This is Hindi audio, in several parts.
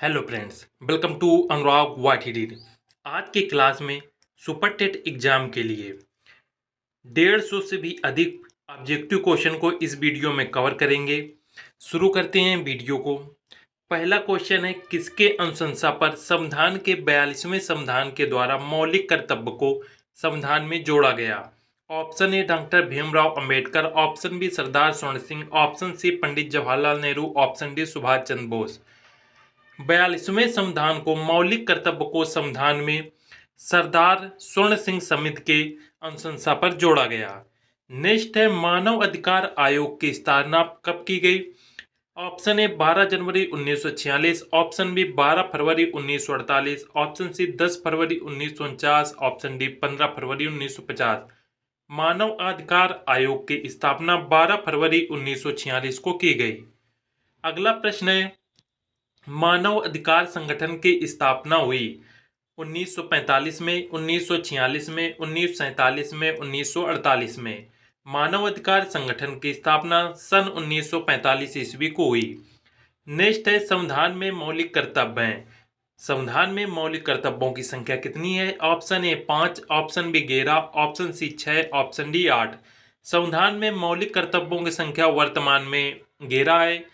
हेलो फ्रेंड्स, वेलकम टू अनुराग वाहिद। आज की क्लास में सुपर टेट एग्जाम के लिए 150 से भी अधिक ऑब्जेक्टिव क्वेश्चन को इस वीडियो में कवर करेंगे। शुरू करते हैं वीडियो को। पहला क्वेश्चन है, किसके अनुशंसा पर संविधान के 42वें संविधान के द्वारा मौलिक कर्तव्य को संविधान में जोड़ा गया? Option A doctor Bhimrao Ambedkar, option B Sardar Swaran Singh, option C Pandit Jawaharlal Nehru, option D Subhash Chandra Bose. 42वें संविधान को मौलिक कर्तव्य को संविधान में सरदार स्वर्ण सिंह समिति के अनुशंसा पर जोड़ा गया। नेक्स्ट है, मानव अधिकार आयोग की स्थापना कब की गई? ऑप्शन ए 12 जनवरी 1946, ऑप्शन बी 12 फरवरी 1948, ऑप्शन सी 10 फरवरी 1949, ऑप्शन डी 15 फरवरी 1950। मानव अधिकार आयोग की स्थापना 12 फरवरी 1946 को की गई। अगला प्रश्न है, मानव अधिकार संगठन की स्थापना हुई 1945 में, 1946 में, 1947 में, 1948 में। मानव अधिकार संगठन की स्थापना सन 1945 ईस्वी को हुई। नेक्स्ट है, संविधान में मौलिक कर्तव्य हैं। संविधान में मौलिक कर्तव्यों की संख्या कितनी है? Option A 5, option B 11, option C 6, option D 8। संविधान में मौलिक कर्तव्यों की संख्या वर्तमान में 11 है,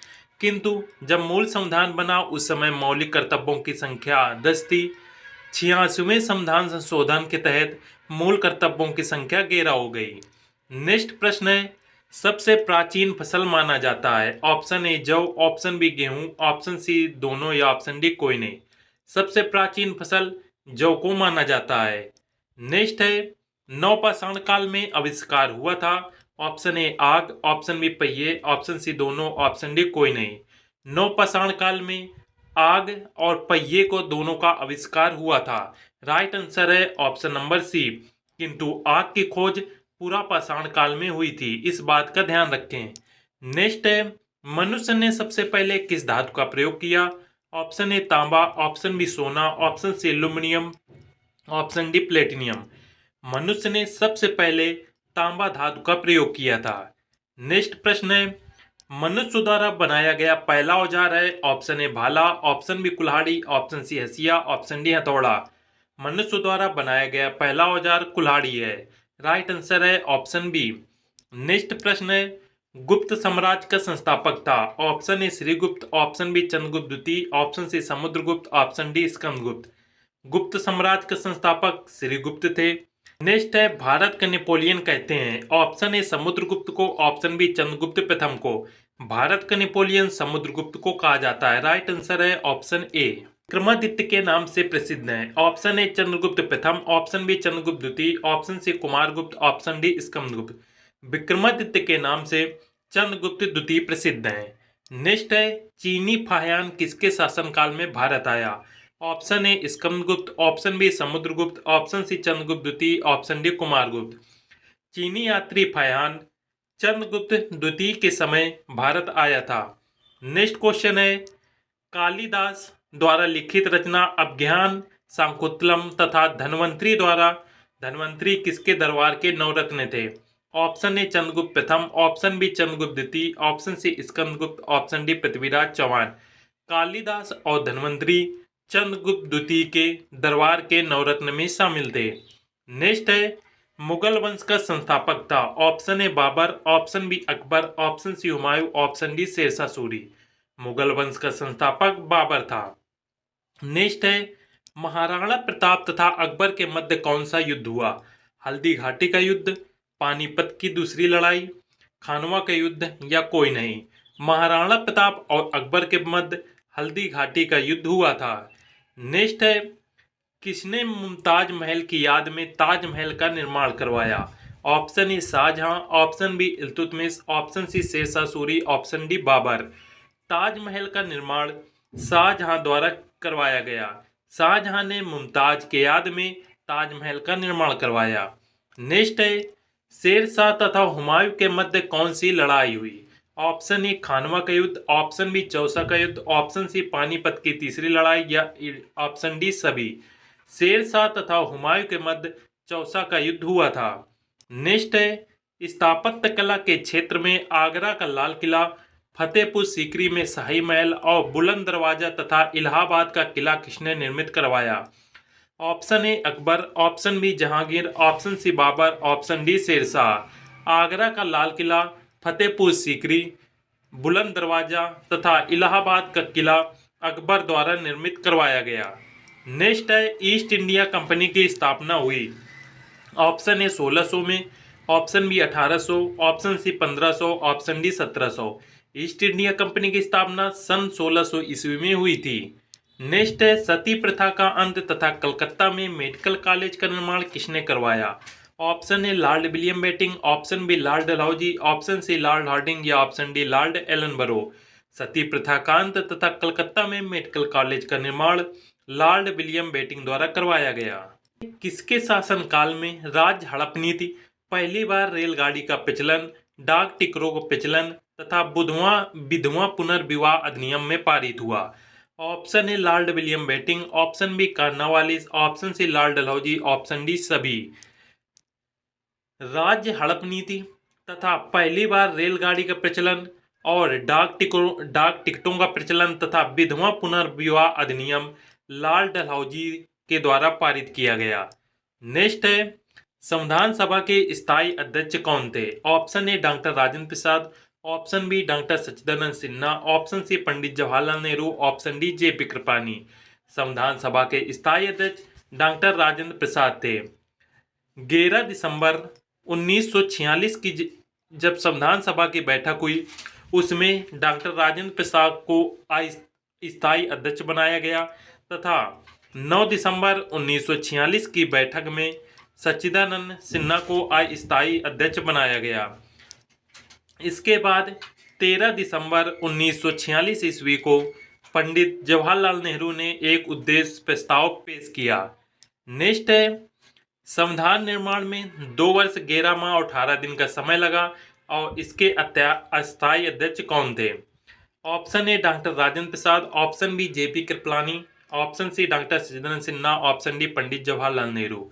किंतु जब मूल संविधान बना उस समय मौलिक कर्तव्यों की संख्या 10 थी। 86वें संविधान संशोधन के तहत मूल कर्तव्यों की संख्या 11 हो गई। नेक्स्ट प्रश्न है, सबसे प्राचीन फसल माना जाता है? ऑप्शन ए जौ, ऑप्शन बी गेहूं, ऑप्शन सी दोनों या ऑप्शन डी कोई नहीं। सबसे प्राचीन फसल जौ को माना जाता है। नेक्स्ट है, नवपाषाण काल में आविष्कार हुआ था? ऑप्शन ए आग, ऑप्शन बी पहिए, ऑप्शन सी दोनों, ऑप्शन डी कोई नहीं। नवपाषाण काल में आग और पहिए को दोनों का आविष्कार हुआ था। राइट आंसर है ऑप्शन नंबर सी, किंतु आग की खोज पुरापाषाण काल में हुई थी, इस बात का ध्यान रखें। नेक्स्ट है, मनुष्य ने सबसे पहले किस धातु का प्रयोग किया? ऑप्शन ए तांबा, ऑप्शन बी सोना, option C aluminium, option D platinum. मनुष्य ने सबसे पहले तांबा धातु का प्रयोग किया था। नेक्स्ट प्रश्न है, मनुष्य द्वारा बनाया गया पहला औजार है? ऑप्शन ए भाला, ऑप्शन बी कुल्हाड़ी, ऑप्शन सी हसिया, ऑप्शन डी हथौड़ा। मनुष्य द्वारा बनाया गया पहला औजार कुल्हाड़ी है। राइट आंसर है ऑप्शन बी। नेक्स्ट प्रश्न है, गुप्त साम्राज्य का संस्थापक था? Option A Srigupta, option B Chandragupta द्वितीय, option C Samudragupta, option D Skandagupta. Gupta साम्राज्य के संस्थापक श्रीगुप्त थे। नेक्स्ट है, भारत का नेपोलियन कहते हैं? ऑप्शन ए समुद्रगुप्त को, ऑप्शन बी चंद्रगुप्त प्रथम को। भारत का नेपोलियन समुद्रगुप्त को कहा जाता है। राइट आंसर है ऑप्शन ए। विक्रमादित्य के नाम से प्रसिद्ध है? ऑप्शन ए चंद्रगुप्त प्रथम, ऑप्शन बी चंद्रगुप्त द्वितीय, option C Kumaragupta, option D Skandagupta. Vikramaditya के नाम से चंद्रगुप्त द्वितीय प्रसिद्ध है। नेक्स्ट है, चीनी फाह्यान किसके शासनकाल में भारत आया? Option A Skandagupta, option B Samudragupta, option C Chandragupta द्वितीय, ऑप्शन डी कुमारगुप्त। चीनी यात्री फाह्यान चंद्रगुप्त द्वितीय के समय भारत आया था। नेक्स्ट क्वेश्चन है, कालिदास द्वारा लिखित रचना अभिज्ञान शाकुंतलम तथा धन्वंतरी किसके दरबार के नवरत्न थे? ऑप्शन ए चंद्रगुप्त प्रथम, ऑप्शन बी चंद्रगुप्त द्वितीय, option C Skandagupta, option D Prithviraj Chauhan. Kalidas और धन्वंतरी चंद्रगुप्त द्वितीय के दरबार के नवरत्न में शामिल थे। नेक्स्ट है, मुगल वंश का संस्थापक था? Option A Babur, option B Akbar, option C Humayun, option D Sher Shah Suri. Mughal वंश का संस्थापक बाबर था। नेक्स्ट है, महाराणा प्रताप तथा अकबर के मध्य कौन सा युद्ध हुआ? हल्दी घाटी का युद्ध, पानीपत की दूसरी लड़ाई, खानवा का युद्ध या कोई नहीं। महाराणा प्रताप और अकबर के मध्य हल्दी घाटी का युद्ध हुआ था। नेक्स्ट है, किसने मुमताज महल की याद में ताजमहल का निर्माण करवाया? Option A Shah Jahan, option B Iltutmish, option C Sher Shah Suri, option D Babur. Taj Mahal का निर्माण शाहजहां द्वारा करवाया गया। शाहजहां ने मुमताज के याद में ताजमहल का निर्माण करवाया। नेक्स्ट है, शेरशाह तथा हुमायूं के मध्य कौन सी लड़ाई हुई? ऑप्शन ए खानवा का युद्ध, ऑप्शन बी चौसा का युद्ध, ऑप्शन सी पानीपत की तीसरी लड़ाई या ऑप्शन डी सभी। शेरशाह तथा हुमायूं के मध्य चौसा का युद्ध हुआ था। नेक्स्ट है, स्थापत्य कला के क्षेत्र में आगरा का लाल किला फतेहपुर सीकरी में शाही महल और बुलंद दरवाजा तथा इलाहाबाद का किला किसने निर्मित करवाया? Option A Akbar, option B Jahangir, option C Babur, option D Sher Shah. Agra का लाल किला, फतेहपुर सीकरी, बुलंद दरवाजा तथा इलाहाबाद का किला अकबर द्वारा निर्मित करवाया गया। नेक्स्ट है, ईस्ट इंडिया कंपनी की स्थापना हुई। ऑप्शन ए 1600 में, option B 1800, option C 1500, option D 1700। East India Company की स्थापना सन 1600 ईस्वी में हुई थी। नेक्स्ट है, सती प्रथा का अंत तथा कलकत्ता में मेडिकल कॉलेज का निर्माण किसने करवाया? Option A lord William Bentinck, option B lord Dalhousie, option C lord Hardinge या option D lord Ellenborough. Sati प्रथा का अंत तथा कलकत्ता में मेडिकल कॉलेज का निर्माण लॉर्ड विलियम बेंटिंक द्वारा करवाया गया। किसके शासनकाल में राज्य हड़प नीति, पहली बार रेलगाड़ी का प्रचलन, डाक टिकटों का प्रचलन तथा विधवा पुनर्विवाह अधिनियम में पारित हुआ? Option A lord William Bentinck, option B Cornwallis, option C lord Dalhousie, option D सभी। राज्य हड़प नीति तथा पहली बार रेलगाड़ी का प्रचलन और डाक टिकटों का प्रचलन तथा विधवा पुनर्विवाह अधिनियम लॉर्ड डलहौजी के द्वारा पारित किया गया। नेक्स्ट है, संविधान सभा के स्थायी अध्यक्ष कौन थे? Option A doctor Rajendra Prasad, option B doctor Sachchidananda Sinha, option C Pandit Jawaharlal Nehru, option D JP Kripalani. संविधान सभा के स्थायी अध्यक्ष डॉक्टर राजेंद्र प्रसाद थे। 11 दिसंबर 1946 की जब संविधान सभा की बैठक हुई उसमें डॉक्टर राजेंद्र प्रसाद को स्थायी अध्यक्ष बनाया गया तथा 9 दिसंबर 1946 की बैठक में सच्चिदानंद सिन्हा को अस्थायी अध्यक्ष बनाया गया। इसके बाद 13 दिसंबर 1946 ईस्वी को पंडित जवाहरलाल नेहरू ने एक उद्देश्य प्रस्ताव पेश किया। नेक्स्ट है, संविधान निर्माण में 2 वर्ष 11 माह और 18 दिन का समय लगा और इसके अस्थायी अध्यक्ष कौन थे? Option A doctor Rajendra Prasad, option B JP Kripalani, option C doctor Sachchidananda Sinha, option D Pandit Jawaharlal Nehru.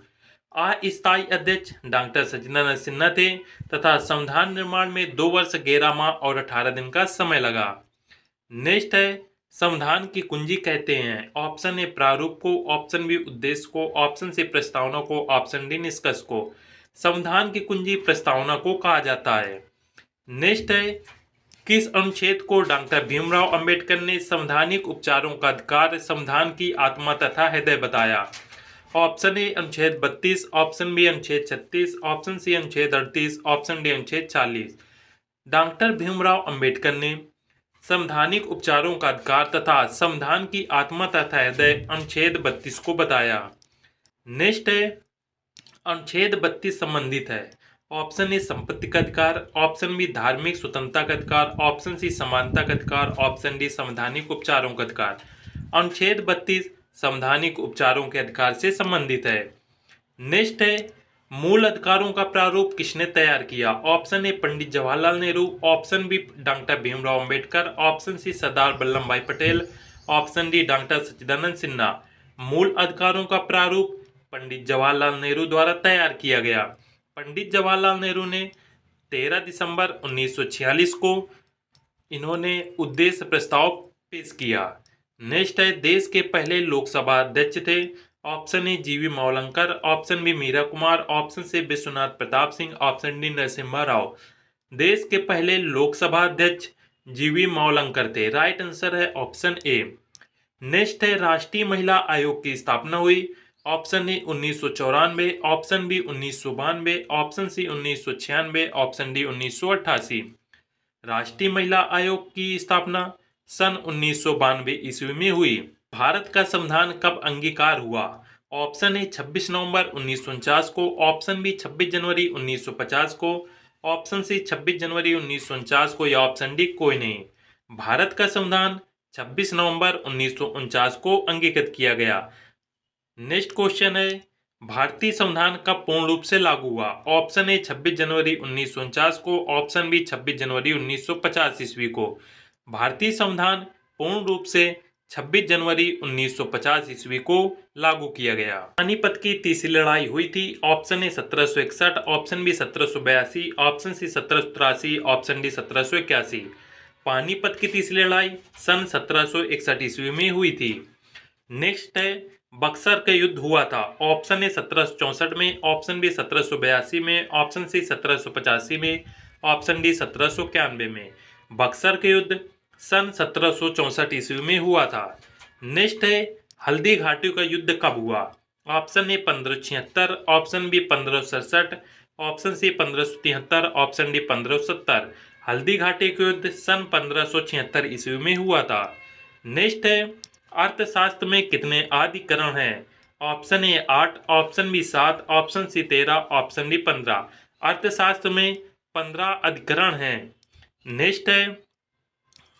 अस्थायी अध्यक्ष डॉक्टर सच्चिदानंद सिन्हा थे तथा संविधान निर्माण में 2 वर्ष 11 माह और 18 दिन का समय लगा। नेक्स्ट है, संविधान की कुंजी कहते हैं? ऑप्शन ए प्रारूप को, ऑप्शन बी उद्देश्य को, ऑप्शन सी प्रस्तावना को, ऑप्शन डी निष्कर्ष को। संविधान की कुंजी प्रस्तावना को कहा जाता है। नेक्स्ट है, किस अनुच्छेद को डॉक्टर भीमराव अंबेडकर ने संवैधानिक उपचारों का अधिकार, संविधान की आत्मा तथा हृदय बताया? ऑप्शन ए अनुच्छेद 32, ऑप्शन बी अनुच्छेद 36, ऑप्शन सी अनुच्छेद 38, ऑप्शन डी अनुच्छेद 40। डॉक्टर भीमराव अंबेडकर ने संवैधानिक उपचारों का अधिकार तथा संविधान की आत्मा तथा हृदय अनुच्छेद 32 को बताया। नेक्स्ट है, अनुच्छेद 32 संबंधित है? ऑप्शन ए संपत्ति का अधिकार, ऑप्शन बी धार्मिक स्वतंत्रता का अधिकार, ऑप्शन सी समानता का अधिकार, ऑप्शन डी संवैधानिक उपचारों का अधिकार। अनुच्छेद 32 संवैधानिक उपचारों के अधिकार से संबंधित है। नेक्स्ट है, मूल अधिकारों का प्रारूप किसने तैयार किया? Option A Pandit Jawaharlal Nehru, option B doctor Bhimrao Ambedkar, option C Sardar Vallabh bhai Patel, option D doctor Sachchidananda Sinha. मूल अधिकारों का प्रारूप पंडित जवाहरलाल नेहरू द्वारा तैयार किया गया। पंडित जवाहरलाल नेहरू ने 13 दिसंबर 1946 को इन्होंने उद्देश्य प्रस्ताव पेश किया। नेक्स्ट है, देश के पहले लोकसभा अध्यक्ष थे? Option A GV Mavalankar, option B Meera Kumar, option C Vishwanath Pratap Singh, option D Narasimha Rao. देश के पहले लोकसभा अध्यक्ष जीवी मावलंकर थे। राइट आंसर है ऑप्शन ए। नेक्स्ट है, राष्ट्रीय महिला आयोग की स्थापना हुई? Option A 1994, option B 1992, option C 1996, option D 1988। राष्ट्रीय महिला आयोग की स्थापना सन 1992 ईस्वी में हुई। भारत का संविधान कब अंगीकार हुआ? ऑप्शन ए 26 नवंबर 1949 को, ऑप्शन बी 26 जनवरी 1950 को, ऑप्शन सी 26 जनवरी 1949 को या ऑप्शन डी कोई नहीं। भारत का संविधान 26 नवंबर 1949 को अंगीकृत किया गया। नेक्स्ट क्वेश्चन है, भारतीय संविधान कब पूर्ण रूप से लागू हुआ? ऑप्शन ए 26 जनवरी 1949 को, ऑप्शन बी 26 जनवरी 1950 ईस्वी को। भारतीय संविधान पूर्ण रूप से 26 जनवरी 1950 ईस्वी को लागू किया गया। पानीपत की तीसरी लड़ाई हुई थी? Option A 1761, option B 1782, option C 1783, option D 1781। Panipat की तीसरी लड़ाई सन 1761 ईस्वी में हुई थी। नेक्स्ट है बक्सर का युद्ध हुआ था। ऑप्शन ए 1764 में, ऑप्शन बी 1782 में, ऑप्शन सी 1785 में, ऑप्शन डी 1791 में। बक्सर के युद्ध सन 1764 ईस्वी में हुआ था। नेक्स्ट है हल्दी घाटी का युद्ध कब हुआ। Option A 1576, option B 1567, option C 1573, option D 1570। Haldi Ghati का युद्ध सन 1576 ईस्वी में हुआ था। नेक्स्ट है अर्थशास्त्र में कितने अधिकरण हैं। Option A 8, option B 7, option C 13, option D 15। Arthashastra में 15 अधिकरण हैं। नेक्स्ट है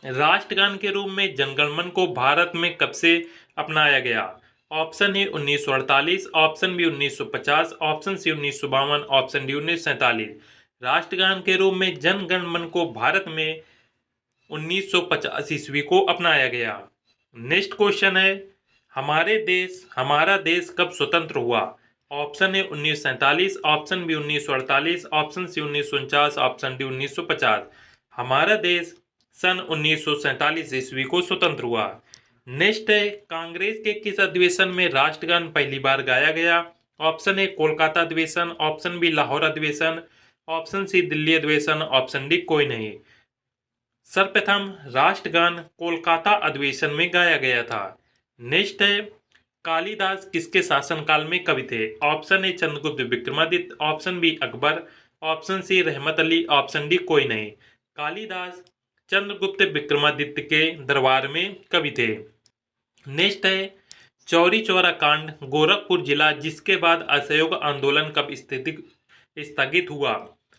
राष्ट्रगान के रूप में जनगण मन को भारत में कब से अपनाया गया। Option A 1948, option B 1950, option C 1952, option D 1947। राष्ट्रगान के रूप में जनगण मन को भारत में 1950 ईस्वी को अपनाया गया। नेक्स्ट क्वेश्चन है हमारा देश कब स्वतंत्र हुआ। Option A 1947, option B 1948, option C 1949, option D 1950। हमारा देश सन 1947 ईस्वी को स्वतंत्र हुआ। नेक्स्ट है कांग्रेस के किस अधिवेशन में राष्ट्रगान पहली बार गाया गया। ऑप्शन ए कोलकाता अधिवेशन, ऑप्शन बी लाहौर अधिवेशन, ऑप्शन सी दिल्ली अधिवेशन, ऑप्शन डी कोई नहीं। सर्वप्रथम राष्ट्रगान कोलकाता अधिवेशन में गाया गया था। नेक्स्ट है कालिदास किसके शासनकाल में कवि थे। Option A Chandragupta Vikramaditya, option B Akbar, option C Rahmat Ali, option D कोई नहीं। कालिदास चंद्रगुप्त विक्रमादित्य के दरबार में कवि थे। नेक्स्ट है चौरी चौरा कांड गोरखपुर जिला जिसके बाद असहयोग आंदोलन कब स्थगित हुआ।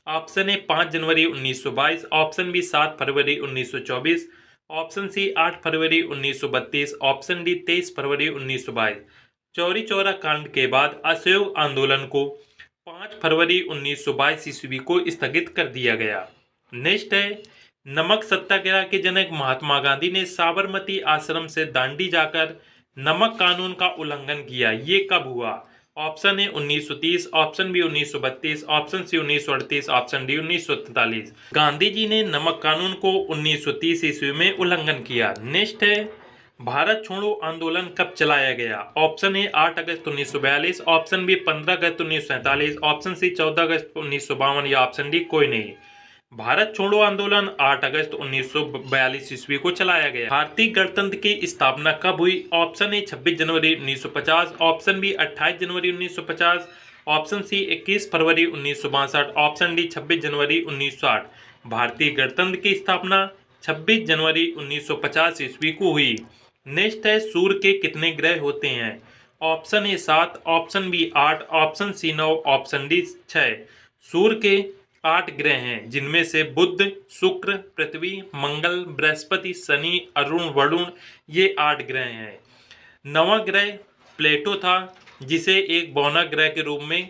ऑप्शन ए 5 जनवरी 1922, ऑप्शन बी 7 फरवरी 1924, ऑप्शन सी 8 फरवरी 1932, ऑप्शन डी 23 फरवरी 1922। चौरी चौरा कांड के बाद असहयोग आंदोलन को 5 फरवरी 1922 ईस्वी को स्थगित कर दिया गया। नेक्स्ट है नमक सत्याग्रह के जनक महात्मा गांधी ने साबरमती आश्रम से दांडी जाकर नमक कानून का उल्लंघन किया, ये कब हुआ। Option A 1930, option B 1932, option C 1938, option D 1943। Gandhi ji ने नमक कानून को 1930 ईस्वी में उल्लंघन किया। नेक्स्ट है भारत छोड़ो आंदोलन कब चलाया गया। ऑप्शन ए 8 अगस्त 1942, ऑप्शन बी 15 अगस्त 1947, ऑप्शन सी 14 अगस्त 1952 या ऑप्शन डी कोई नहीं। भारत छोड़ो आंदोलन 8 अगस्त 1942 ईस्वी को चलाया गया। भारतीय गणतंत्र की स्थापना कब हुई। ऑप्शन ए 26 जनवरी 1950, ऑप्शन बी 28 जनवरी 1950, ऑप्शन सी 21 फरवरी 1962, ऑप्शन डी 26 जनवरी 1960। भारतीय गणतंत्र की स्थापना 26 जनवरी 1950 ईस्वी को हुई। नेक्स्ट है सूर्य के कितने ग्रह होते हैं। Option A 7, option B 8, option C 9, option D 6। सूर्य के 8 ग्रह हैं जिनमें से बुध, शुक्र, पृथ्वी, मंगल, बृहस्पति, शनि, अरुण, वरुण ये 8 ग्रह हैं। 9वां ग्रह प्लेटो था जिसे एक बौना ग्रह के रूप में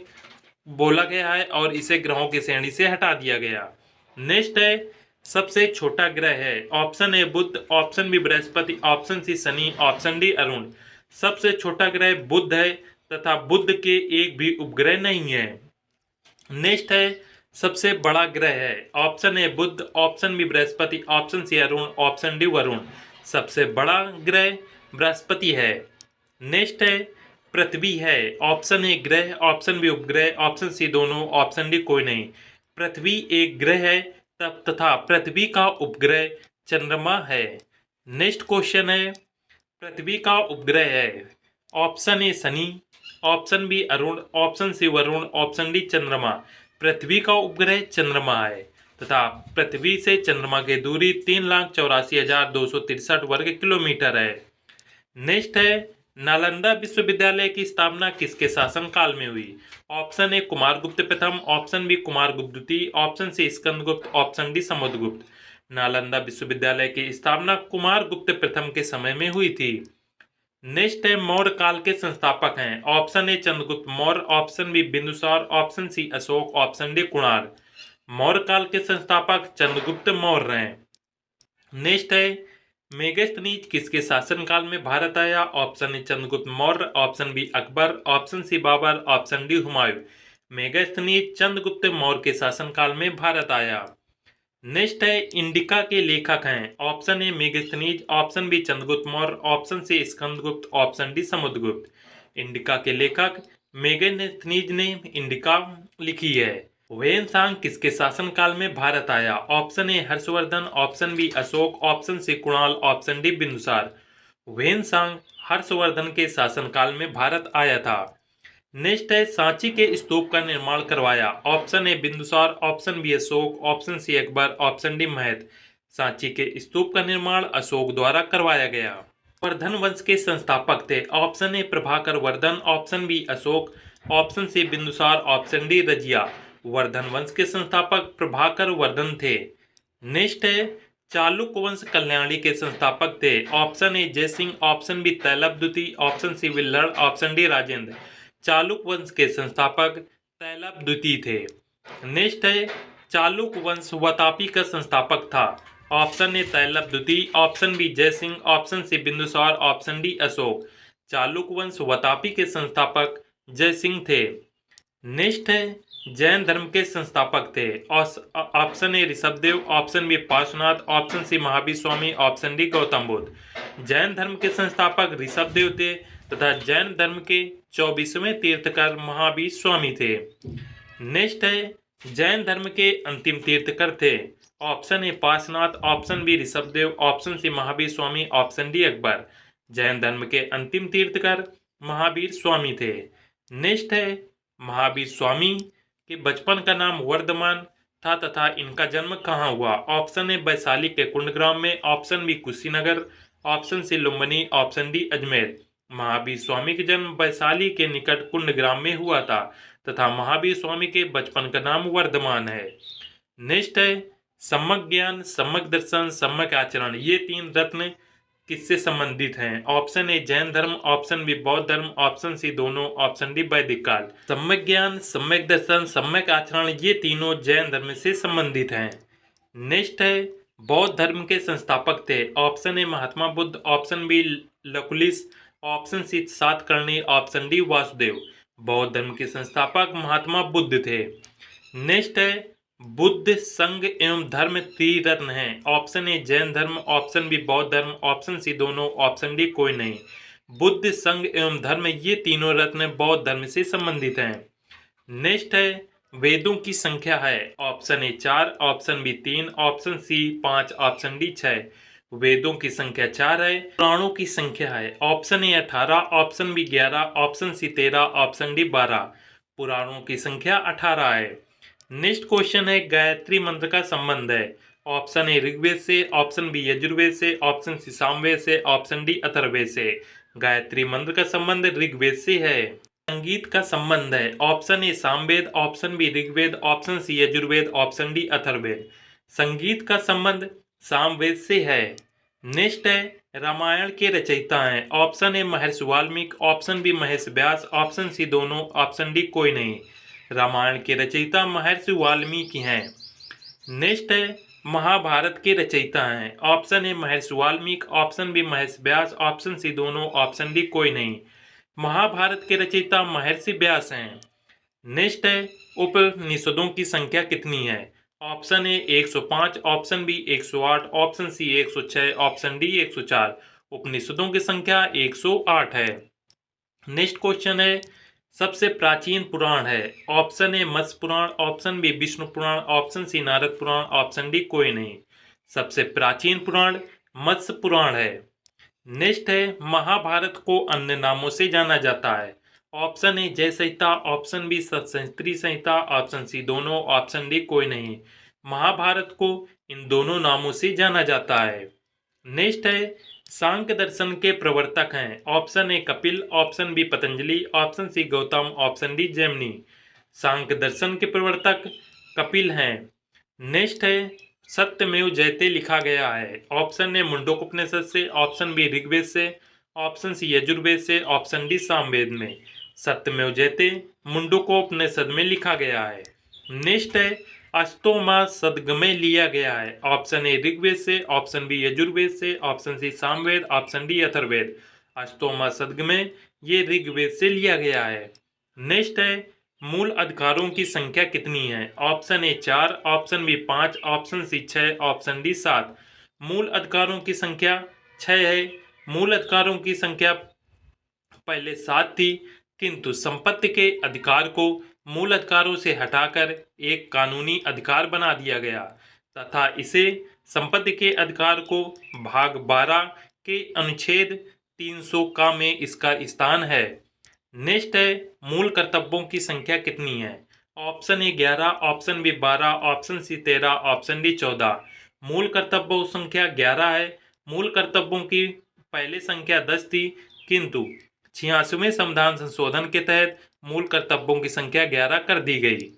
बोला गया है और इसे ग्रहों की श्रेणी से हटा दिया गया। नेक्स्ट है सबसे छोटा ग्रह है। ऑप्शन ए बुध, ऑप्शन बी बृहस्पति, ऑप्शन सी शनि, ऑप्शन डी अरुण। सबसे छोटा ग्रह बुध है तथा बुध के एक भी उपग्रह नहीं है। नेक्स्ट है सबसे बड़ा ग्रह है। ऑप्शन ए बुध, ऑप्शन बी बृहस्पति, ऑप्शन सी अरुण, ऑप्शन डी वरुण। सबसे बड़ा ग्रह बृहस्पति है। नेक्स्ट है पृथ्वी है। ऑप्शन ए ग्रह, ऑप्शन बी उपग्रह, ऑप्शन सी दोनों, ऑप्शन डी कोई नहीं। पृथ्वी एक ग्रह है तथा पृथ्वी का उपग्रह चंद्रमा है। नेक्स्ट क्वेश्चन है पृथ्वी का उपग्रह है। ऑप्शन ए शनि, ऑप्शन बी अरुण, ऑप्शन सी वरुण, ऑप्शन डी चंद्रमा। पृथ्वी का उपग्रह चंद्रमा है तथा पृथ्वी से चंद्रमा की दूरी 3,84,263 वर्ग किलोमीटर है। नेक्स्ट है नालंदा विश्वविद्यालय की स्थापना किसके शासनकाल में हुई। ऑप्शन ए कुमारगुप्त प्रथम, ऑप्शन बी कुमारगुप्त द्वितीय, option C Skandagupta, option D Samudragupta. Nalanda विश्वविद्यालय की स्थापना कुमारगुप्त प्रथम के समय में हुई थी। नेक्स्ट है मौर्य काल के संस्थापक हैं। Option A Chandragupta Maurya, option B Bindusara, option C Ashoka, option D Kunal. Maurya काल के संस्थापक चंद्रगुप्त मौर्य हैं। नेक्स्ट है मेगास्थनीज किसके शासनकाल में भारत आया। Option A Chandragupta Maurya, option B Akbar, option C Babur, option D Humayun. Megasthenes Chandragupta Maurya के शासनकाल में भारत आया। नेक्स्ट है इंडिका के लेखक हैं। Option A Megasthenes, option B Chandragupta Maurya, option C Skandagupta, option D Samudragupta. Indica के लेखक मेगस्थनीज ने इंडिका लिखी है। वेनसांग किसके शासनकाल में भारत आया? Option A Harshavardhana, option B Ashoka, option C Kunal, option D Bindusara. Xuanzang Harshavardhana के शासनकाल में भारत आया था। नेक्स्ट है सांची के स्तूप का निर्माण करवाया? Option A Bindusara, option B Ashoka, option C Akbar, option D महत। सांची के स्तूप का निर्माण अशोक द्वारा करवाया गया। वर्धन वंश के संस्थापक थे? Option A Prabhakar Vardhan, option B Ashoka, option C Bindusara, option D Razia. Vardhan वंश के संस्थापक प्रभाकर वर्धन थे। नेक्स्ट है चालुक्य वंश कल्याणी के संस्थापक थे? Option A Jaysingh, option B Tailap द्वितीय, option C Villad, option D Rajendra. Chalukya वंश के संस्थापक तैलप द्वितीय थे। नेक्स्ट है चालुक्य वंश वातापी का संस्थापक था? ऑप्शन ए तैलप द्वितीय, option B Jai Singh, option C Bindusara, option D Ashoka. Chalukya वंश वातापी के संस्थापक जयसिंह थे। नेक्स्ट है जैन धर्म के संस्थापक थे? Option A Rishabhdev, option B Parshvanath, option C Mahavir Swami, option D Gautam Buddha. Jain धर्म के संस्थापक ऋषभदेव थे तथा जैन धर्म के 24वें तीर्थकर महावीर स्वामी थे। नेक्स्ट है जैन धर्म के अंतिम तीर्थकर थे? Option A Parshvanath, option B Rishabhdev, option C Mahavir Swami, option D Akbar. Jain धर्म के अंतिम तीर्थकर महावीर स्वामी थे। नेक्स्ट है महावीर स्वामी के बचपन का नाम वर्धमान था तथा इनका जन्म कहाँ हुआ? ऑप्शन ए वैशाली के कुंडग्राम में, option B Kushinagar, option C Lumbini, option D Ajmer. Mahavir Swami का जन्म वैशाली के निकट कुंडग्राम में हुआ था तथा महावीर स्वामी के बचपन का नाम वर्धमान है। नेक्स्ट है सम्यक ज्ञान, सम्यक दर्शन, सम्यक आचरण, ये तीन रत्न किससे संबंधित हैं? ऑप्शन ए जैन धर्म, ऑप्शन बी बौद्ध धर्म, ऑप्शन सी दोनों, ऑप्शन डी वैदिक काल। सम्यक ज्ञान, सम्यक दर्शन, सम्यक आचरण, ये तीनों जैन धर्म से संबंधित हैं। नेक्स्ट है बौद्ध धर्म के संस्थापक थे? Option A Mahatma Buddha, option B Lakulish, option C Satakarni, option D Vasudev. बौद्ध धर्म के संस्थापक महात्मा बुद्ध थे। नेक्स्ट है बुद्ध संघ एवं धर्म त्रिरत्न है? ऑप्शन ए जैन धर्म, ऑप्शन बी बौद्ध धर्म, ऑप्शन सी दोनों, ऑप्शन डी कोई नहीं। बुद्ध संघ एवं धर्म ये तीनों रत्न बौद्ध धर्म से संबंधित हैं। नेक्स्ट है वेदों की संख्या है? Option A 4, option B 3, option C 5, option D 6। वेदों की संख्या 4 है। पुराणों की संख्या है? Option A 18, option B 11, option C 13, option D 12। पुराणों की संख्या 18 है। नेक्स्ट क्वेश्चन है गायत्री मंत्र का संबंध है? ऑप्शन ए ऋग्वेद से, ऑप्शन बी यजुर्वेद से, ऑप्शन सी सामवेद से, ऑप्शन डी अथर्ववेद से। गायत्री मंत्र का संबंध ऋग्वेद से है। संगीत का संबंध है? Option A Samaveda, option B Rigveda, option C Yajurveda, option D Atharvaveda. संगीत का संबंध सामवेद से है। नेक्स्ट है रामायण के रचयिता हैं? ऑप्शन ए महर्षि वाल्मीकि, ऑप्शन बी महर्षि व्यास, ऑप्शन सी दोनों, ऑप्शन डी कोई नहीं। रामायण के रचयिता महर्षि वाल्मीकि हैं। नेक्स्ट है महाभारत के रचयिता हैं? ऑप्शन ए महर्षि वाल्मीकि, ऑप्शन बी महर्षि व्यास, ऑप्शन सी दोनों, ऑप्शन डी कोई नहीं। महाभारत के रचयिता महर्षि व्यास हैं। नेक्स्ट है उपनिषदों की संख्या कितनी है? Option A 105, option B 108, option C 106, option D 104। उपनिषदों की संख्या 108 है। नेक्स्ट क्वेश्चन है सबसे प्राचीन पुराण है? Option A Matsya Purana, option B Vishnu Purana, option C Narada Purana, option D कोई नहीं। सबसे प्राचीन पुराण मत्स्य पुराण है। नेक्स्ट है महाभारत को अन्य नामों से जाना जाता है? ऑप्शन ए जय संहिता, ऑप्शन बी सतसहस्त्री संहिता, ऑप्शन सी दोनों, ऑप्शन डी कोई नहीं। महाभारत को इन दोनों नामों से जाना जाता है। नेक्स्ट है सांख्य दर्शन के प्रवर्तक हैं? Option A Kapil, option B Patanjali, option C Gautam, option D Jaimini. Sankhya दर्शन के प्रवर्तक कपिल हैं। नेक्स्ट है सत्यमेव जयते लिखा गया है? ऑप्शन ए मुंडकोपनिषद से, ऑप्शन बी ऋग्वेद से, ऑप्शन सी यजुर्वेद से, ऑप्शन डी सामवेद में। सत्यमेव जयते मुंडकोपनिषद में लिखा गया है। नेक्स्ट है अष्टोमा सदगमय लिया गया है? ऑप्शन ए ऋग्वेद से, ऑप्शन बी यजुर्वेद से, option C Samaveda, option D Atharvaveda. अष्टोमा सदगमय ये ऋग्वेद से लिया गया है। नेक्स्ट है मूल अधिकारों की संख्या कितनी है? Option A 4, option B 5, option C 6, option D 7। मूल अधिकारों की संख्या 6 है। मूल अधिकारों की संख्या पहले 7 थी, किंतु संपत्ति के अधिकार को मूल अधिकारों से हटाकर एक कानूनी अधिकार बना दिया गया तथा इसे संपत्ति के अधिकार को भाग 12 के अनुच्छेद 300 का में इसका स्थान है। नेक्स्ट है, मूल कर्तव्यों की संख्या कितनी है? Option A 11, option B 12, option C 13, option D 14। मूल कर्तव्यों संख्या 11 है। मूल कर्तव्यों की पहले संख्या 10 थी, किंतु 86वें संविधान संशोधन के तहत मूल कर्तव्यों की संख्या 11 कर दी गई।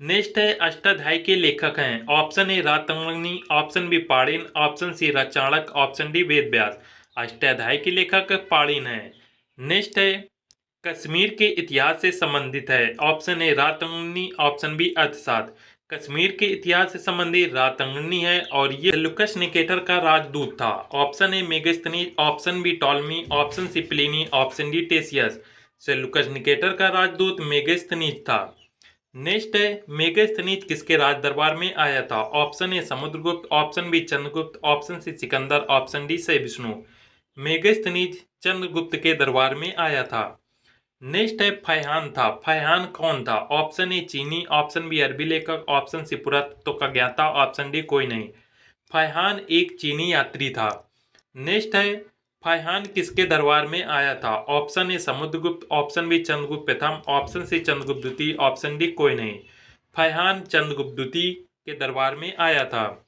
नेक्स्ट है, अष्टाध्यायी के लेखक हैं। Option A Ratangini, option B Panini, option C Chanakya, option D Ved Vyas. Ashtadhyayi के लेखक पाणिन है। नेक्स्ट है, कश्मीर के इतिहास से संबंधित है। Option A Ratangini, option B अर्थशास्त्र। कश्मीर के इतिहास से संबंधित रातंगनी है और ये सेल्यूकस निकेटर का राजदूत था। Option A Megasthenes, option B Ptolemy, option C Pliny, option D Ctesias. Seleucus Nicator का राजदूत मेगस्थनीज था। नेक्स्ट है, मेगस्थनीज किसके राज दरबार में आया था? Option A Samudragupta, option B Chandragupta, option C Sikandar, option D से विष्णु। मेगस्थनीज चंद्रगुप्त के दरबार में आया था। नेक्स्ट है, फैहान था। फैहान कौन था? ऑप्शन ए चीनी, ऑप्शन बी अरबी लेखक, ऑप्शन सी पुरातत्व का ज्ञाता, ऑप्शन डी कोई नहीं। फैहान एक चीनी यात्री था। नेक्स्ट है, फैहान किसके दरबार में आया था? Option A Samudragupta, option B Chandragupta प्रथम, ऑप्शन सी चंद्रगुप्त द्वितीय, ऑप्शन डी कोई नहीं। फैहान चंद्रगुप्त द्वितीय के दरबार में आया था।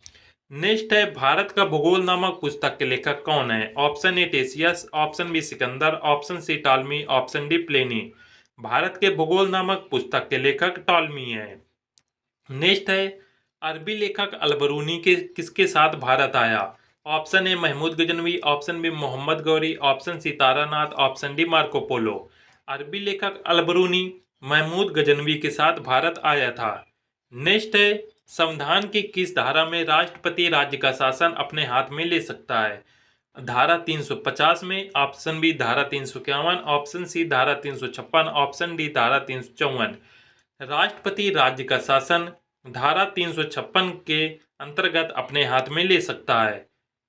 नेक्स्ट है, भारत का भूगोल नामक पुस्तक के लेखक कौन है? Option A Ctesias, option B Sikandar, option C Ptolemy, option D Pliny. Bharat के भूगोल नामक पुस्तक के लेखक टॉलमी है। नेक्स्ट है, अरबी लेखक अलबरूनी के किसके साथ भारत आया? Option A Mahmud Ghaznavi, option B Mohammad Ghori, option C Taranath, option D Marco Polo. अरबी लेखक अलबरूनी महमूद गजनवी के साथ भारत आया था। नेक्स्ट है, संविधान की किस धारा में राष्ट्रपति राज्य का शासन अपने हाथ में ले सकता है? धारा 350 में, ऑप्शन बी धारा 351, ऑप्शन सी धारा 356, ऑप्शन डी धारा 354। राष्ट्रपति राज्य का शासन धारा 356 के अंतर्गत अपने हाथ में ले सकता है।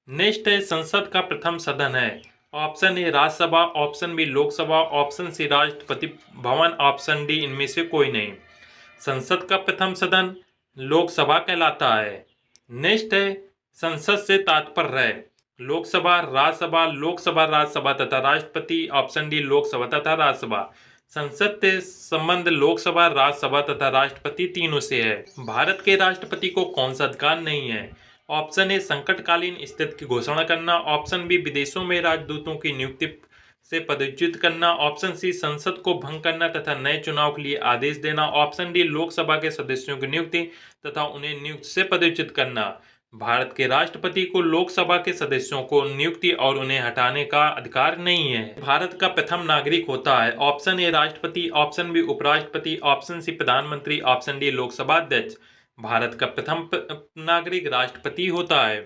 नेक्स्ट है, संसद का प्रथम सदन है। Option A Rajya Sabha, option B Lok Sabha, option C Rashtrapati Bhavan, option D इनमें से कोई नहीं। संसद का प्रथम सदन लोकसभा कहलाता है। नेक्स्ट है, संसद से तात्पर्य है लोकसभा, राज्यसभा, लोकसभा राज्यसभा तथा राष्ट्रपति, ऑप्शन डी लोकसभा तथा राज्यसभा। संसद से संबंध लोकसभा, राज्यसभा तथा राष्ट्रपति तीनों से है। भारत के राष्ट्रपति को कौन सा अधिकार नहीं है? ऑप्शन ए संकटकालीन स्थिति की घोषणा करना, ऑप्शन बी विदेशों में राजदूतों की नियुक्ति से पदच्युत करना, ऑप्शन सी संसद को भंग करना तथा नए चुनाव के लिए आदेश देना, ऑप्शन डी लोकसभा के सदस्यों की नियुक्ति तथा उन्हें नियुक्ति से पदच्युत करना। भारत के राष्ट्रपति को लोकसभा के सदस्यों को नियुक्ति और उन्हें हटाने का अधिकार नहीं है। भारत का प्रथम नागरिक होता है। ऑप्शन ए राष्ट्रपति, ऑप्शन बी उपराष्ट्रपति, ऑप्शन सी प्रधानमंत्री, ऑप्शन डी लोकसभा अध्यक्ष। भारत का प्रथम नागरिक राष्ट्रपति होता है।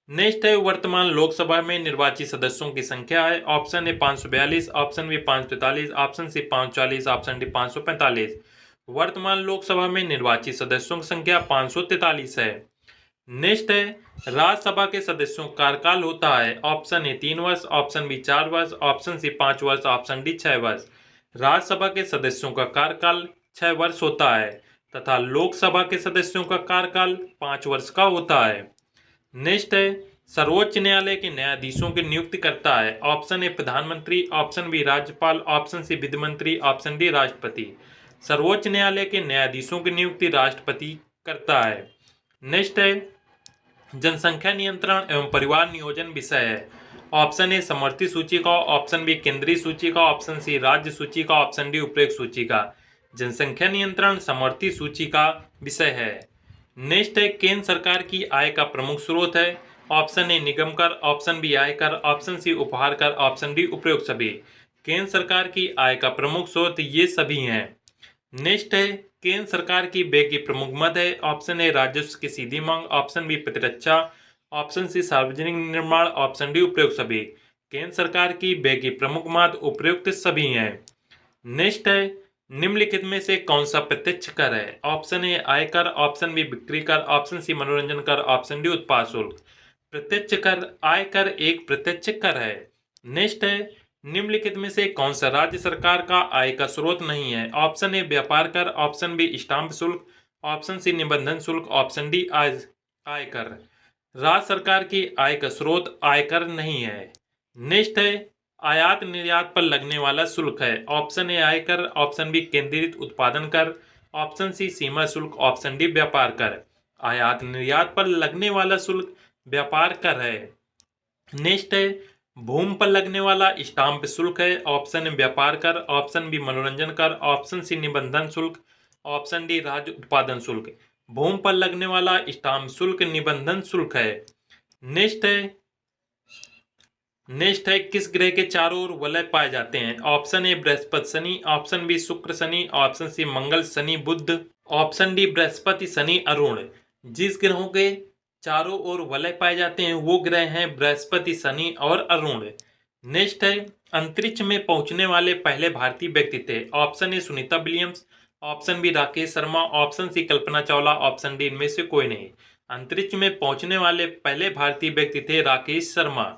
नेक्स्ट है, वर्तमान लोकसभा में निर्वाचित सदस्यों की संख्या है। Option A 542, option B 543, option C 540, option D 545। वर्तमान लोकसभा में निर्वाचित सदस्यों की संख्या 543 है। नेक्स्ट है, राज्यसभा के सदस्यों का कार्यकाल होता है। ऑप्शन ए 3 वर्ष, ऑप्शन बी 4 वर्ष, ऑप्शन सी 5 वर्ष, ऑप्शन डी 6 वर्ष। राज्यसभा के सदस्यों का कार्यकाल 6 वर्ष होता है तथा लोकसभा के सदस्यों का कार्यकाल 5 वर्ष का होता है। नेक्स्ट है, सर्वोच्च न्यायालय के न्यायाधीशों की नियुक्ति करता है। ऑप्शन ए प्रधानमंत्री, ऑप्शन बी राज्यपाल, ऑप्शन सी विधि मंत्री, ऑप्शन डी राष्ट्रपति। सर्वोच्च न्यायालय के न्यायाधीशों की नियुक्ति राष्ट्रपति करता है। नेक्स्ट है, जनसंख्या नियंत्रण एवं परिवार नियोजन विषय है। ऑप्शन ए समवर्ती सूची का, ऑप्शन बी केंद्रीय सूची का, ऑप्शन सी राज्य सूची का, ऑप्शन डी उपयुक्त सूची का। जनसंख्या नियंत्रण समवर्ती सूची का विषय है। नेक्स्ट है, केंद्र सरकार की आय का प्रमुख स्रोत है। ऑप्शन ए निगम कर, ऑप्शन बी आयकर, ऑप्शन सी उपहार कर, ऑप्शन डी उपयुक्त सभी। केंद्र सरकार की आय का प्रमुख स्रोत ये सभी हैं। नेक्स्ट है, केंद्र सरकार की व्यय की प्रमुख मद है। ऑप्शन ए राजस्व की सीधी मांग, ऑप्शन बी प्रतिरक्षा, ऑप्शन सी सार्वजनिक निर्माण, ऑप्शन डी उपयुक्त सभी। केंद्र सरकार की व्यय की प्रमुख मद उपयुक्त सभी हैं। नेक्स्ट है, निम्नलिखित में से कौन सा प्रत्यक्ष कर है? ऑप्शन ए आयकर, ऑप्शन बी बिक्री कर, ऑप्शन सी मनोरंजन कर, ऑप्शन डी उत्पाद शुल्क। प्रत्यक्ष कर, आयकर एक प्रत्यक्ष कर है। नेक्स्ट है, निम्नलिखित में से कौन सा राज्य सरकार का आय का स्रोत नहीं है? ऑप्शन ए व्यापार कर, ऑप्शन बी स्टाम्प शुल्क, ऑप्शन सी निबंधन शुल्क, ऑप्शन डी आयकर। राज्य सरकार की आय का स्रोत आयकर नहीं है। नेक्स्ट है, आयात निर्यात पर लगने वाला शुल्क है। ऑप्शन ए आयकर, ऑप्शन बी केंद्रित उत्पादन कर, ऑप्शन सी सीमा शुल्क, ऑप्शन डी व्यापार कर। आयात निर्यात पर लगने वाला शुल्क व्यापार कर है। नेक्स्ट है, भूमि पर लगने वाला स्टाम्प शुल्क है। ऑप्शन ए व्यापार कर, ऑप्शन बी मनोरंजन कर, ऑप्शन सी निबंधन शुल्क, ऑप्शन डी राज्य उत्पादन शुल्क। भूमि पर लगने वाला स्टाम्प शुल्क निबंधन शुल्क है। नेक्स्ट है, किस ग्रह के चारों ओर वलय पाए जाते हैं? ऑप्शन ए बृहस्पति शनि, ऑप्शन बी शुक्र शनि, ऑप्शन सी मंगल शनि बुध, ऑप्शन डी बृहस्पति शनि अरुण। जिस ग्रहों के चारों ओर वलय पाए जाते हैं वो ग्रह हैं बृहस्पति शनि और अरुण। नेक्स्ट है, अंतरिक्ष में पहुंचने वाले पहले भारतीय व्यक्ति थे। Option A Sunita Williams, option B Rakesh Sharma, option C Kalpana Chawla, option D इनमें से कोई नहीं। अंतरिक्ष में पहुंचने वाले पहले भारतीय व्यक्ति थे राकेश शर्मा।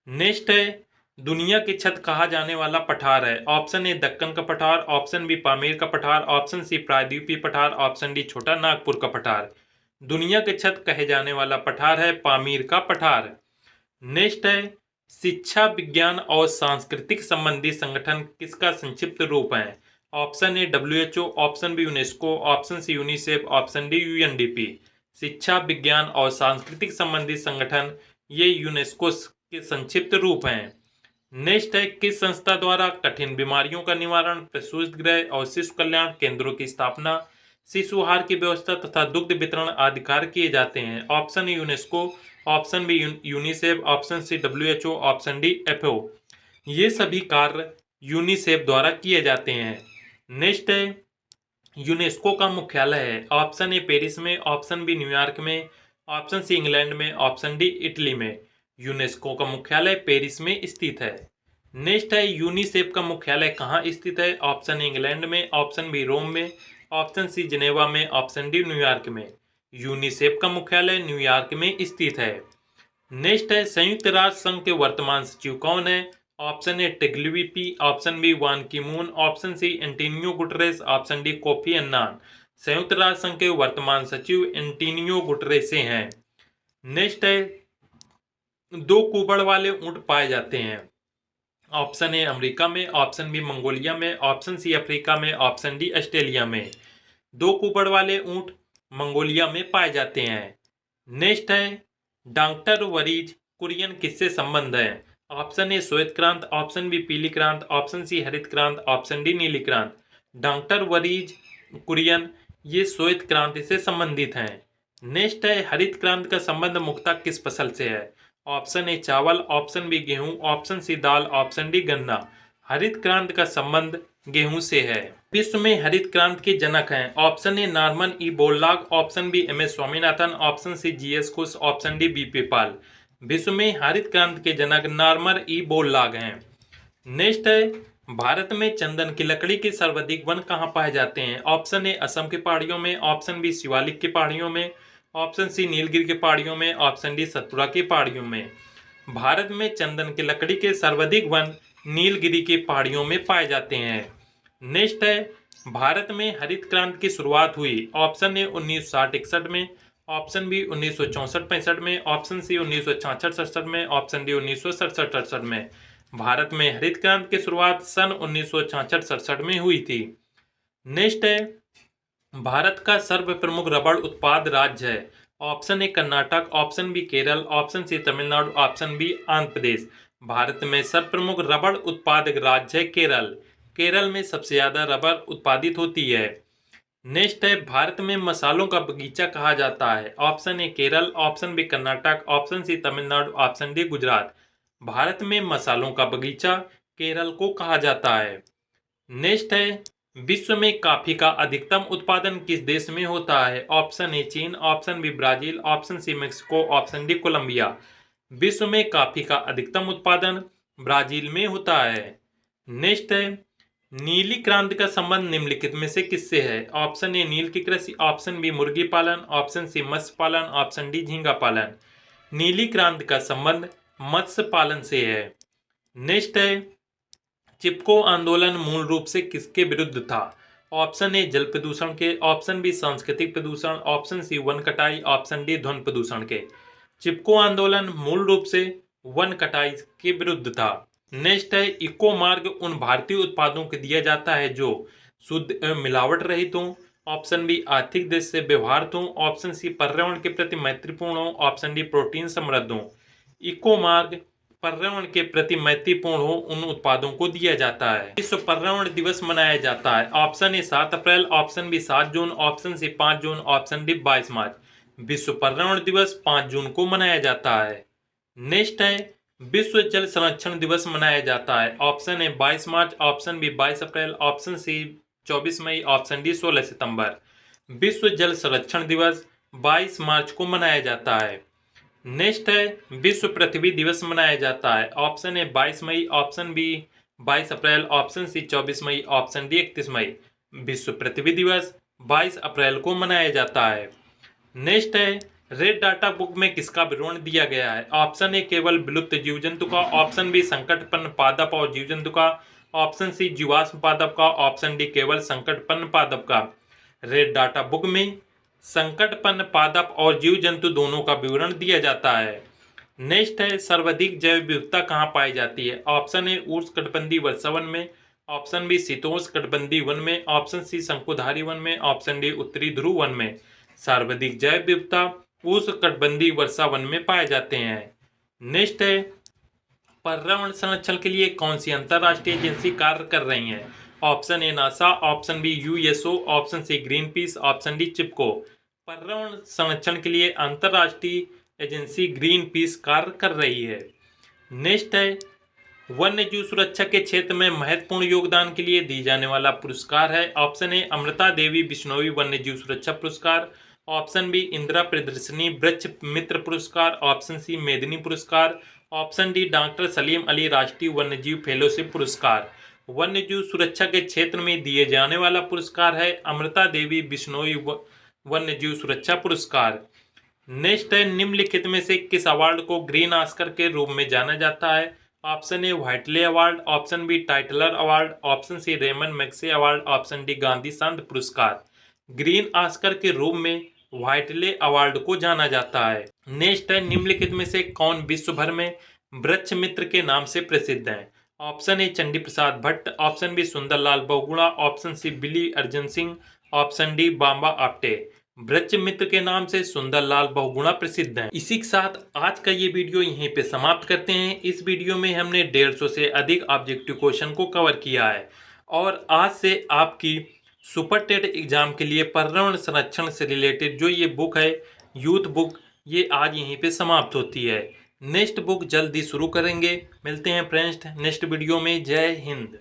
नेक्स्ट है, दुनिया की छत कहा जाने वाला पठार है। ऑप्शन ए दक्कन का पठार, ऑप्शन बी पामेर का पठार, ऑप्शन सी प्रायद्वीपीय पठार, ऑप्शन डी छोटा नागपुर का पठार। दुनिया की छत कहे जाने वाला पठार है पामीर का पठार। नेक्स्ट है, शिक्षा विज्ञान और सांस्कृतिक संबंधी संगठन किसका संक्षिप्त रूप है? Option A WHO, option B UNESCO, option C UNICEF, option D UNDP। शिक्षा विज्ञान और सांस्कृतिक संबंधी संगठन ये यूनेस्को के संक्षिप्त रूप हैं। नेक्स्ट है, किस संस्था द्वारा कठिन बीमारियों का निवारण, प्रसूतिगृह और शिशु कल्याण केंद्रों की स्थापना, शिशु आहार की व्यवस्था तथा दुग्ध वितरण आदि कार्य किए जाते हैं? Option A UNESCO, option B UNICEF, option C WHO, option D FAO। ये सभी कार्य यूनिसेफ द्वारा किए जाते हैं। नेक्स्ट है, यूनेस्को का मुख्यालय है। ऑप्शन ए पेरिस में, ऑप्शन बी न्यूयॉर्क में, ऑप्शन सी इंग्लैंड में, ऑप्शन डी इटली में। यूनेस्को का मुख्यालय पेरिस में स्थित है। नेक्स्ट है, यूनिसेफ का मुख्यालय कहाँ स्थित है? ऑप्शन ए इंग्लैंड में, ऑप्शन बी रोम में, ऑप्शन सी जिनेवा में, ऑप्शन डी न्यूयॉर्क में। यूनिसेफ का मुख्यालय न्यूयॉर्क में स्थित है। नेक्स्ट है, संयुक्त राष्ट्र संघ के वर्तमान सचिव कौन है? ऑप्शन ए टेग्लुविपी, option B Ban Ki moon, option C Antonio Guterres, option D Kofi Annan. संयुक्त राष्ट्र संघ के वर्तमान सचिव एंटोनियो गुटरेस हैं। नेक्स्ट है, दो कुबड़ वाले ऊंट पाए जाते हैं। ऑप्शन ए अमेरिका में, ऑप्शन बी मंगोलिया में, ऑप्शन सी अफ्रीका में, ऑप्शन डी ऑस्ट्रेलिया में। दो कुबड़ वाले ऊंट मंगोलिया में पाए जाते हैं। नेक्स्ट है, डॉक्टर वरीज कुरियन किससे संबंध है? ऑप्शन ए श्वेत क्रांत, ऑप्शन बी पीली क्रांत, ऑप्शन सी हरित क्रांत, ऑप्शन डी नीली क्रांत। डॉक्टर वरीज कुरियन ये श्वेत क्रांति से संबंधित हैं। नेक्स्ट है, हरित क्रांति का संबंध मुख्यतः किस फसल से है? ऑप्शन ए चावल, ऑप्शन बी गेहूं, ऑप्शन सी दाल, ऑप्शन डी गन्ना। हरित क्रांति का संबंध गेहूं से है। विश्व में हरित क्रांति के जनक हैं। Option A Norman E Borlaug, option B MS Swaminathan, option C GS Khush, option D BP Pal. विश्व में हरित क्रांति के जनक नॉर्मन ई बोरलॉग हैं। नेक्स्ट है, भारत में चंदन की लकड़ी के सर्वाधिक वन कहाँ पाए जाते हैं? ऑप्शन ए असम की पहाड़ियों में, ऑप्शन बी शिवालिक की पहाड़ियों में, ऑप्शन सी नीलगिरी की पहाड़ियों में, ऑप्शन डी सतपुड़ा की पहाड़ियों में। भारत में चंदन की लकड़ी के सर्वाधिक वन नीलगिरी की पहाड़ियों में पाए जाते हैं। नेक्स्ट है, भारत में हरित क्रांति की शुरुआत हुई। ऑप्शन ए 1960-61 में, ऑप्शन बी 1964-65 में, ऑप्शन सी 1966-67 में, ऑप्शन डी 1967-68 में। भारत में हरित क्रांति की शुरुआत सन 1966-67 में हुई थी। नेक्स्ट है, भारत का सर्व प्रमुख रबड़ उत्पाद राज्य है। Option A Karnataka, option B Kerala, option C Tamil Nadu, option B Andhra Pradesh. Bharat में सर्व प्रमुख रबड़ उत्पादक राज्य है केरल। केरल में सबसे ज्यादा रबर उत्पादित होती है। नेक्स्ट है, भारत में मसालों का बगीचा कहा जाता है। Option A Kerala, option B Karnataka, option C Tamil Nadu, option D Gujarat. Bharat में मसालों का बगीचा केरल को कहा जाता है। नेक्स्ट है, विश्व में कॉफी का अधिकतम उत्पादन किस देश में होता है? ऑप्शन ए चीन, option B Brazil, option C Mexico, option D Colombia. विश्व में कॉफी का अधिकतम उत्पादन ब्राजील में होता है। नेक्स्ट है, नीली क्रांति का संबंध निम्नलिखित में से किससे है? ऑप्शन ए नील की कृषि, ऑप्शन बी मुर्गी पालन, ऑप्शन सी मत्स्य पालन, ऑप्शन डी झींगा पालन। नीली क्रांति का संबंध मत्स्य पालन से है। नेक्स्ट है, चिपको आंदोलन मूल रूप से किसके विरुद्ध था? ऑप्शन ए जल प्रदूषण के, ऑप्शन बी सांस्कृतिक प्रदूषण, ऑप्शन सी वन कटाई, ऑप्शन डी ध्वनि प्रदूषण के। चिपको आंदोलन मूल रूप से वन कटाई के विरुद्ध था। नेक्स्ट है, इको मार्ग उन भारतीय उत्पादों को दिया जाता है जो शुद्ध एवं मिलावट रहित हों। ऑप्शन बी आर्थिक दृष्टि से व्यवहार हों, ऑप्शन सी पर्यावरण के प्रति मैत्रीपूर्ण हो, ऑप्शन डी प्रोटीन समृद्ध हो। इको मार्ग पर्यावरण के प्रति मैत्रीपूर्ण हो उन उत्पादों को दिया जाता है। विश्व पर्यावरण दिवस मनाया जाता है। ऑप्शन ए 7 अप्रैल, ऑप्शन बी 7 जून, ऑप्शन सी 5 जून, ऑप्शन डी 22 मार्च। विश्व पर्यावरण दिवस 5 जून को मनाया जाता है। नेक्स्ट है, विश्व जल संरक्षण दिवस मनाया जाता है। ऑप्शन ए 22 मार्च, ऑप्शन बी 22 अप्रैल, ऑप्शन सी 24 मई, ऑप्शन डी 16 सितंबर। विश्व जल संरक्षण दिवस 22 मार्च को मनाया जाता है। नेक्स्ट है, विश्व पृथ्वी दिवस मनाया जाता है। ऑप्शन ए 22 मई, ऑप्शन बी 22 अप्रैल, ऑप्शन सी 24 मई, ऑप्शन डी 31 मई। विश्व पृथ्वी दिवस 22 अप्रैल को मनाया जाता है। नेक्स्ट है, रेड डाटा बुक में किसका विवरण दिया गया है? ऑप्शन ए केवल विलुप्त जीव जंतु का, ऑप्शन बी संकटपन्न पादप और जीव जंतु का, ऑप्शन सी जीवाश्म पादप का, ऑप्शन डी केवल संकटपन्न पादप का। रेड डाटा बुक में संकटपन्न पादप और जीव जंतु दोनों का विवरण दिया जाता है। नेक्स्ट है, सर्वाधिक जैव विविधता कहाँ पाई जाती है? ऑप्शन ए उष्णकटिबंधीय वर्षावन में, ऑप्शन बी शीतोष्णकटिबंधीय वन में, ऑप्शन सी शंकुधारी वन में, ऑप्शन डी उत्तरी ध्रुव वन में। सर्वाधिक जैव विविधता उष्णकटिबंधीय वर्षावन में पाए जाते हैं। नेक्स्ट है, पर्यावरण संरक्षण के लिए कौन सी अंतरराष्ट्रीय एजेंसी कार्य कर रही है? Option A NASA, option B USO, option C Greenpeace, option D Chipko. पर्यावरण संरक्षण के लिए अंतरराष्ट्रीय एजेंसी ग्रीन पीस कार्य कर रही है। नेक्स्ट है, वन्य जीव सुरक्षा के क्षेत्र में महत्वपूर्ण योगदान के लिए दी जाने वाला पुरस्कार है। ऑप्शन ए अमृता देवी बिश्नोई वन्य जीव सुरक्षा पुरस्कार, ऑप्शन बी इंदिरा प्रियदर्शनी वृक्ष मित्र पुरस्कार, ऑप्शन सी मेदिनी पुरस्कार, option D doctor Salim Ali राष्ट्रीय वन्यजीव फेलोशिप पुरस्कार। वन्यजीव सुरक्षा के क्षेत्र में दिए जाने वाला पुरस्कार है अमृता देवी बिश्नोई वन्यजीव सुरक्षा पुरस्कार। नेक्स्ट है, निम्नलिखित में से किस अवार्ड को ग्रीन ऑस्कर के रूप में जाना जाता है? Option A Whitley award, option B Tyler award, option C Ramon Magsaysay award, option D Gandhi शांति पुरस्कार। ग्रीन ऑस्कर के रूप में व्हाइटले अवार्ड को जाना जाता है। नेक्स्ट है, निम्नलिखित में से कौन विश्व भर में वृक्ष मित्र के नाम से प्रसिद्ध है? Option A Chandi Prasad Bhatt, option B Sunderlal Bahuguna, option C Billy Arjan Singh, option D Bamba Apte. वृक्ष मित्र के नाम से सुंदरलाल बहुगुणा प्रसिद्ध हैं। इसी के साथ आज का ये वीडियो यहीं पे समाप्त करते हैं। इस वीडियो में हमने 150 से अधिक ऑब्जेक्टिव क्वेश्चन को कवर किया है और आज से आपकी सुपर टेट एग्जाम के लिए पर्यावरण संरक्षण से रिलेटेड जो ये बुक है यूथ बुक, ये आज यहीं पे समाप्त होती है। नेक्स्ट बुक जल्दी शुरू करेंगे। मिलते हैं फ्रेंड्स नेक्स्ट वीडियो में। जय हिंद।